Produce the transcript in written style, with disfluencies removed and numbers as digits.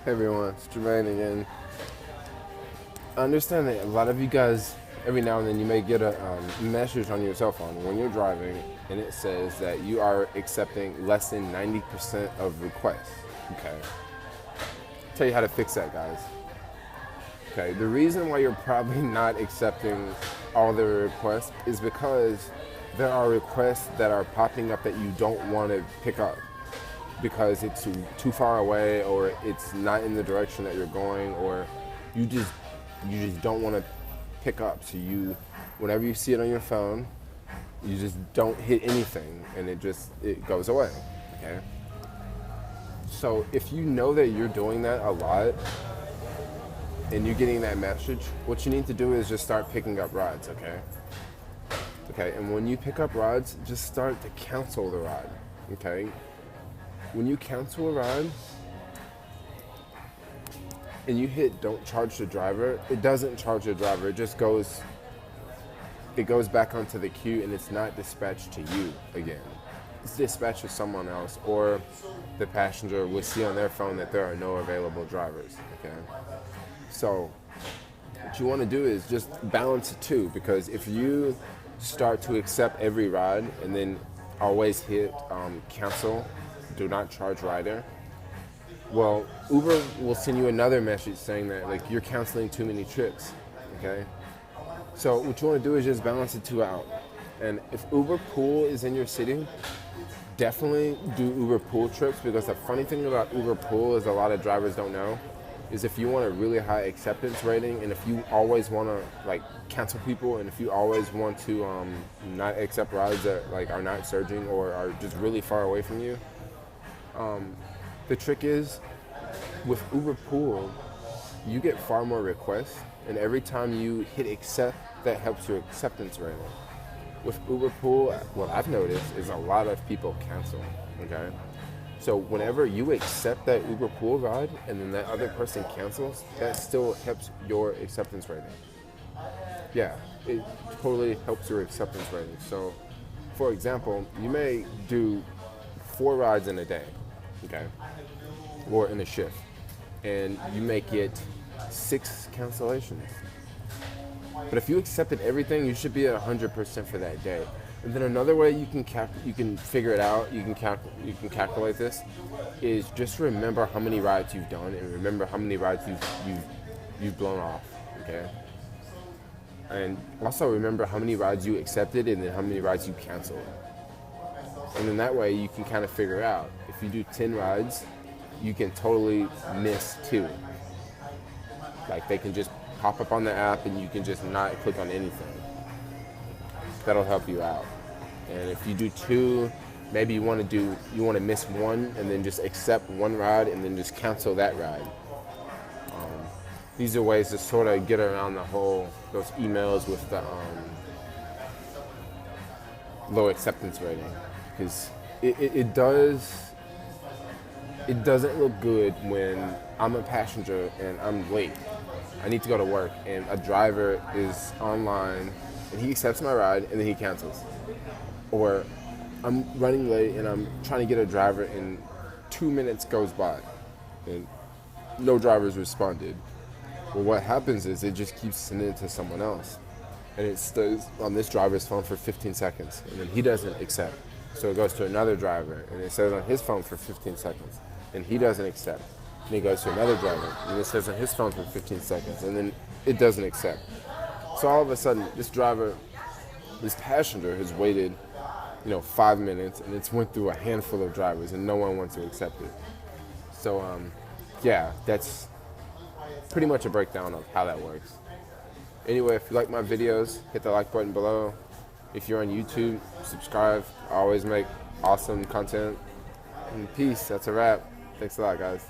Hey everyone, it's Jermaine again. I understand that a lot of you guys, every now and then, you may get a message on your cell phone when you're driving, and it says that you are accepting less than 90% of requests. Okay. I'll tell you how to fix that, guys. Okay. The reason why you're probably not accepting all the requests is because there are requests that are popping up that you don't want to pick up because it's too far away, or it's not in the direction that you're going, or you just don't want to pick up. So whenever you see it on your phone, you just don't hit anything, and it goes away. Okay. So if you know that you're doing that a lot and you're getting that message, what you need to do is just start picking up rides. Okay. Okay. And when you pick up rides, just start to cancel the ride. Okay. When you cancel a ride and you hit don't charge the driver, it doesn't charge the driver. It just goes back onto the queue, and it's not dispatched to you again. It's dispatched to someone else, or the passenger will see on their phone that there are no available drivers. Okay. So what you want to do is just balance the two, because if you start to accept every ride and then always hit cancel, do not charge rider, well, Uber will send you another message saying that like you're canceling too many trips. Okay. So what you want to do is just balance the two out. And if Uber Pool is in your city, definitely do Uber Pool trips, because the funny thing about Uber Pool is a lot of drivers don't know is if you want a really high acceptance rating, and if you always want to like cancel people, and if you always want to not accept rides that like are not surging or are just really far away from you, the trick is with Uber Pool, you get far more requests, and every time you hit accept, that helps your acceptance rating. With Uber Pool, what I've noticed is a lot of people cancel. Okay. So whenever you accept that Uber Pool ride and then that other person cancels, that still helps your acceptance rating. Yeah, it totally helps your acceptance rating. So, for example, you may do 4 rides in a day, okay, or in a shift, and you may get 6 cancellations. But if you accepted everything, you should be at 100% for that day. And then another way you can figure it out, you can calculate this, is just remember how many rides you've done, and remember how many rides you've blown off, okay? And also remember how many rides you accepted and then how many rides you canceled. And then that way you can kind of figure out, if you do 10 rides, you can totally miss 2. Like they can just pop up on the app and you can just not click on anything. That'll help you out. And if you do 2, maybe you want to miss 1 and then just accept 1 ride and then just cancel that ride. These are ways to sort of get around those emails with the low acceptance rating, because it doesn't look good when I'm a passenger and I'm late. I need to go to work and a driver is online and he accepts my ride and then he cancels. Or I'm running late and I'm trying to get a driver and 2 minutes goes by and no drivers responded. Well, what happens is it just keeps sending it to someone else, and it stays on this driver's phone for 15 seconds, and then he doesn't accept. So it goes to another driver, and it says on his phone for 15 seconds, and he doesn't accept. And he goes to another driver, and it says on his phone for 15 seconds, and then it doesn't accept. So all of a sudden, this passenger has waited, 5 minutes, and it's went through a handful of drivers, and no one wants to accept it. So, yeah, that's pretty much a breakdown of how that works. Anyway, if you like my videos, hit the like button below. If you're on YouTube, subscribe. I always make awesome content. And peace. That's a wrap. Thanks a lot, guys.